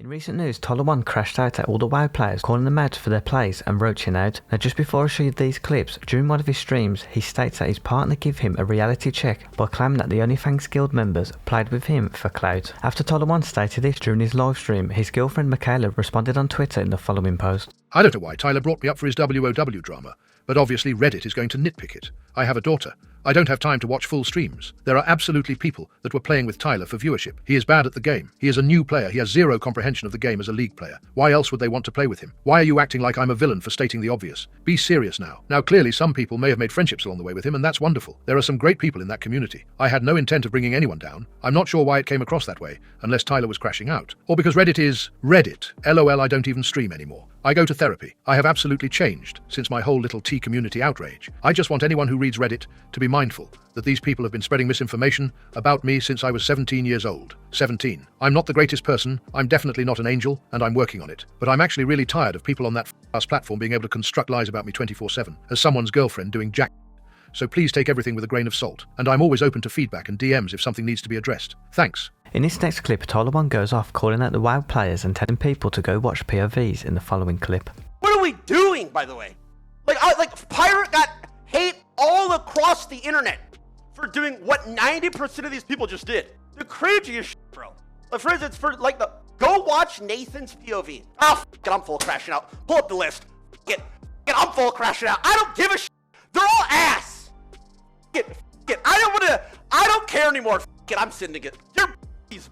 In recent news, Tyler1 crashed out at all the WoW players, calling them out for their plays and roaching out. Now just before I show you these clips, during one of his streams, he states that his partner gave him a reality check by claiming that the Onlyfangs guild members played with him for clout. After Tyler1 stated this during his live stream, his girlfriend Macaiyla responded on Twitter in the following post. I don't know why Tyler brought me up for his WOW drama, but obviously Reddit is going to nitpick it. I have a daughter. I don't have time to watch full streams. There are absolutely people that were playing with Tyler for viewership. He is bad at the game. He is a new player. He has zero comprehension of the game as a league player. Why else would they want to play with him? Why are you acting like I'm a villain for stating the obvious? Be serious now. Now clearly some people may have made friendships along the way with him, and that's wonderful. There are some great people in that community. I had no intent of bringing anyone down. I'm not sure why it came across that way, unless Tyler was crashing out. Or because Reddit is Reddit. LOL, I don't even stream anymore. I go to therapy. I have absolutely changed since my whole little T community outrage. I just want anyone who reads Reddit to be mindful that these people have been spreading misinformation about me since I was 17 years old. 17. I'm not the greatest person, I'm definitely not an angel, and I'm working on it. But I'm actually really tired of people on that ass platform being able to construct lies about me 24/7, as someone's girlfriend doing jack. So please take everything with a grain of salt, and I'm always open to feedback and DMs if something needs to be addressed. Thanks. In this next clip, Tyler1 goes off calling out the WoW players and telling people to go watch POVs in the following clip. What are we doing, by the way? Like Pirate got hate all across the internet for doing what 90% of these people just did. The craziest shit, bro. Like, for instance, go watch Nathan's POV. Oh, it, I'm full crashing out. Pull up the list. I'm full crashing out. I don't give a shit. They're all ass. I don't care anymore. I'm sending it. You're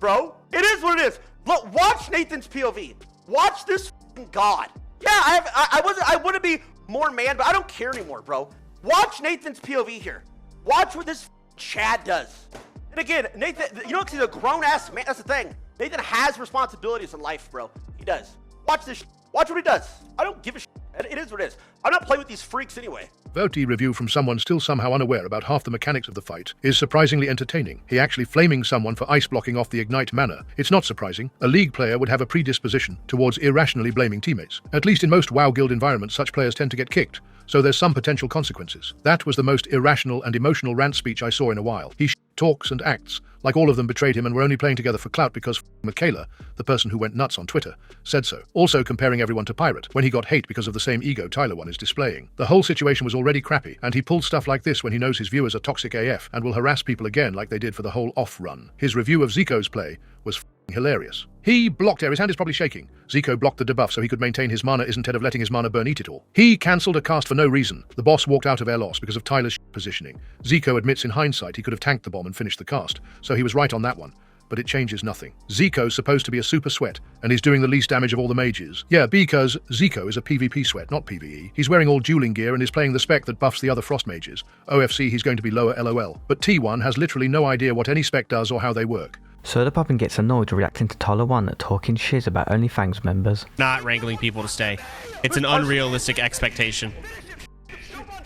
bro. It is what it is. Look, watch Nathan's POV. Watch this god. Yeah, I wouldn't be more man, but I don't care anymore, bro. Watch Nathan's POV here. Watch what this Chad does. And again, Nathan, you know, he's a grown-ass man. That's the thing. Nathan has responsibilities in life, bro. He does. Watch this. Watch what he does. I don't give a shit. It is what it is. I'm not playing with these freaks anyway. VOD review from someone still somehow unaware about half the mechanics of the fight is surprisingly entertaining. He actually flaming someone for ice blocking off the ignite mana. It's not surprising. A league player would have a predisposition towards irrationally blaming teammates. At least in most WoW guild environments, such players tend to get kicked. So there's some potential consequences. That was the most irrational and emotional rant speech I saw in a while. He talks and acts like all of them betrayed him and were only playing together for clout because Macaiyla, the person who went nuts on Twitter, said so. Also comparing everyone to Pirate, when he got hate because of the same ego Tyler1 is displaying. The whole situation was already crappy, and he pulled stuff like this when he knows his viewers are toxic AF and will harass people again like they did for the whole off run. His review of Ziqo's play was hilarious. He blocked air, his hand is probably shaking. Ziqo blocked the debuff so he could maintain his mana instead of letting his mana burn eat it all. He cancelled a cast for no reason. The boss walked out of air loss because of Tyler's positioning. Ziqo admits in hindsight he could have tanked the bomb and finished the cast, so he was right on that one. But it changes nothing. Ziqo's supposed to be a super sweat, and he's doing the least damage of all the mages. Yeah, because Ziqo is a PvP sweat, not PvE. He's wearing all dueling gear and is playing the spec that buffs the other frost mages. OFC he's going to be lower LOL. But T1 has literally no idea what any spec does or how they work. Sodapoppin gets annoyed reacting to Tyler1 talking shit about Onlyfangs members. Not wrangling people to stay. It's an unrealistic expectation.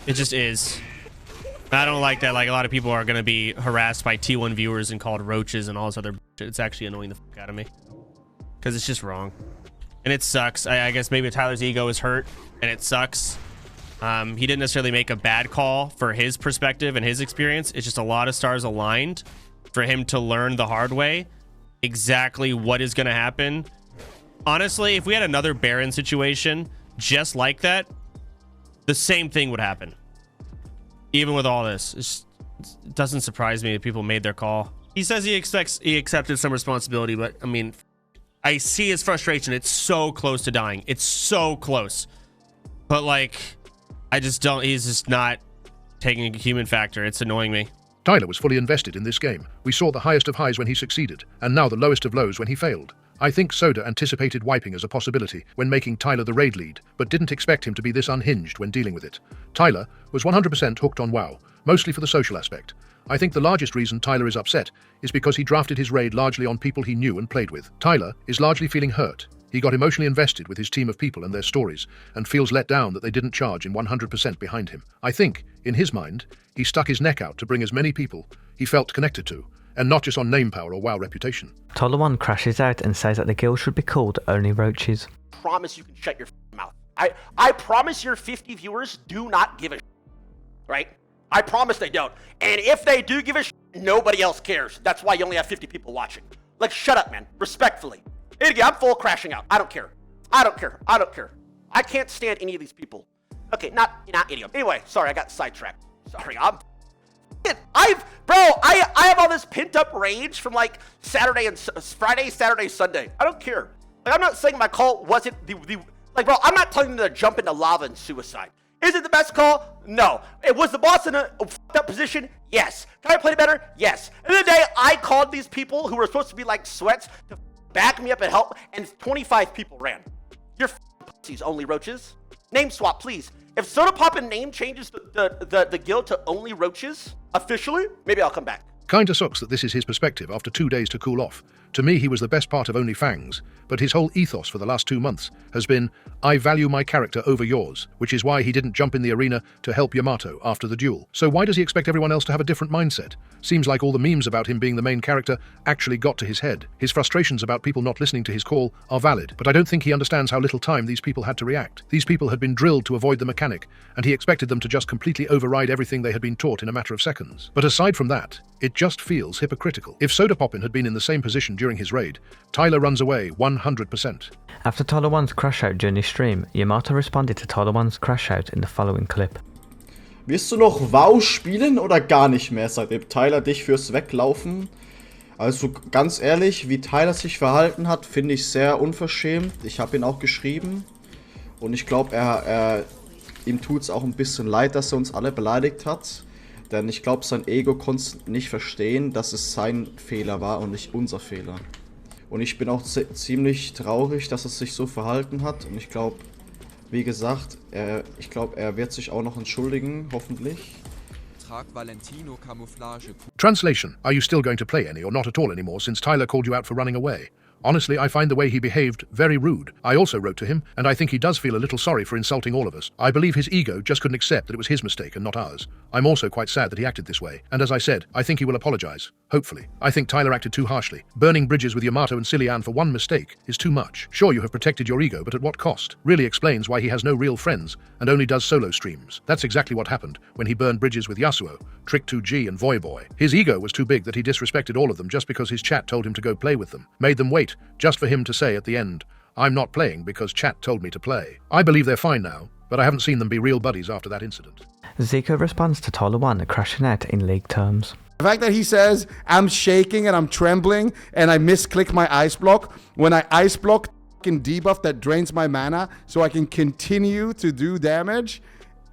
It just is. I don't like that. Like, a lot of people are going to be harassed by T1 viewers and called roaches and all this other shit. It's actually annoying the fuck out of me. Because it's just wrong. And it sucks. I guess maybe Tyler's ego is hurt and it sucks. He didn't necessarily make a bad call for his perspective and his experience. It's just a lot of stars aligned for him to learn the hard way exactly what is going to happen. Honestly, if we had another Baron situation just like that, the same thing would happen. Even with all this, it doesn't surprise me that people made their call. He says he accepted some responsibility, but I mean, I see his frustration. It's so close to dying. It's so close. But like, I just don't, he's just not taking a human factor. It's annoying me. Tyler was fully invested in this game. We saw the highest of highs when he succeeded, and now the lowest of lows when he failed. I think Soda anticipated wiping as a possibility when making Tyler the raid lead, but didn't expect him to be this unhinged when dealing with it. Tyler was 100% hooked on WoW, mostly for the social aspect. I think the largest reason Tyler is upset is because he drafted his raid largely on people he knew and played with. Tyler is largely feeling hurt. He got emotionally invested with his team of people and their stories, and feels let down that they didn't charge in 100% behind him. I think, in his mind, he stuck his neck out to bring as many people he felt connected to, and not just on name power or WoW reputation. Tyler1 crashes out and says that the guild should be called Only Roaches. Promise you can shut your mouth. I promise your 50 viewers do not give a shit, right? I promise they don't. And if they do give a shit, nobody else cares. That's why you only have 50 people watching. Like, shut up, man. Respectfully. Again, I'm full crashing out. I don't care. I don't care. I don't care. I can't stand any of these people. Okay, not any of them. Anyway, sorry, I got sidetracked. Sorry, I have all this pent up rage from like Friday, Saturday, Sunday. I don't care. Like, I'm not saying my call wasn't like, bro, I'm not telling them to jump into lava and suicide. Is it the best call? No. It was the boss in a fucked up position? Yes. Can I play it better? Yes. End of the day, I called these people who were supposed to be like sweats to back me up and help, and 25 people ran. You're pussies, Only Roaches. Name swap, please. If Sodapoppin name changes the guild to Only Roaches officially, maybe I'll come back. Kinda sucks that this is his perspective after 2 days to cool off. To me, he was the best part of Onlyfangs, but his whole ethos for the last 2 months has been, I value my character over yours, which is why he didn't jump in the arena to help Yamato after the duel. So why does he expect everyone else to have a different mindset? Seems like all the memes about him being the main character actually got to his head. His frustrations about people not listening to his call are valid, but I don't think he understands how little time these people had to react. These people had been drilled to avoid the mechanic, and he expected them to just completely override everything they had been taught in a matter of seconds. But aside from that, it just feels hypocritical. If Sodapoppin had been in the same position during his raid, Tyler runs away 100%. After Tyler1's crash out during his stream, Yamato responded to Tyler1's crash out in the following clip. Wirst du noch WoW spielen oder gar nicht mehr, seitdem Tyler dich fürs Weglaufen? Also ganz ehrlich, wie Tyler sich verhalten hat, finde ich sehr unverschämt. Ich habe ihn auch geschrieben und ich glaube, ihm tut es auch ein bisschen leid, dass er uns alle beleidigt hat. Denn ich glaube, sein Ego konnte nicht verstehen, dass es sein Fehler war und nicht unser Fehler. Und ich bin auch ziemlich traurig, dass er sich so verhalten hat. Und ich glaube, wie gesagt, er wird sich auch noch entschuldigen, hoffentlich. Translation: Are you still going to play any or not at all anymore since Tyler called you out for running away? Honestly, I find the way he behaved very rude. I also wrote to him, and I think he does feel a little sorry for insulting all of us. I believe his ego just couldn't accept that it was his mistake and not ours. I'm also quite sad that he acted this way, and as I said, I think he will apologize. Hopefully. I think Tyler acted too harshly. Burning bridges with Yamato and Cillian for one mistake is too much. Sure, you have protected your ego, but at what cost? Really explains why he has no real friends and only does solo streams. That's exactly what happened when he burned bridges with Yasuo, Trick2G, and Voyboy. His ego was too big that he disrespected all of them just because his chat told him to go play with them. Made them wait, just for him to say at the end, I'm not playing because chat told me to play. I believe they're fine now, but I haven't seen them be real buddies after that incident. Ziqo responds to Tyler1 crashing out in league terms. The fact that he says, I'm shaking and I'm trembling and I misclick my ice block when I ice block debuff that drains my mana so I can continue to do damage.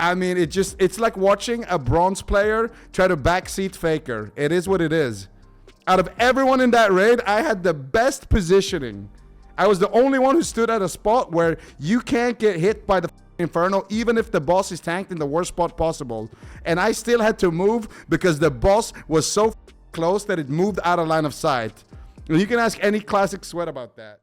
I mean, it's like watching a bronze player try to backseat Faker. It is what it is. Out of everyone in that raid, I had the best positioning. I was the only one who stood at a spot where you can't get hit by the Inferno, even if the boss is tanked in the worst spot possible. And I still had to move because the boss was so close that it moved out of line of sight. And you can ask any classic sweat about that.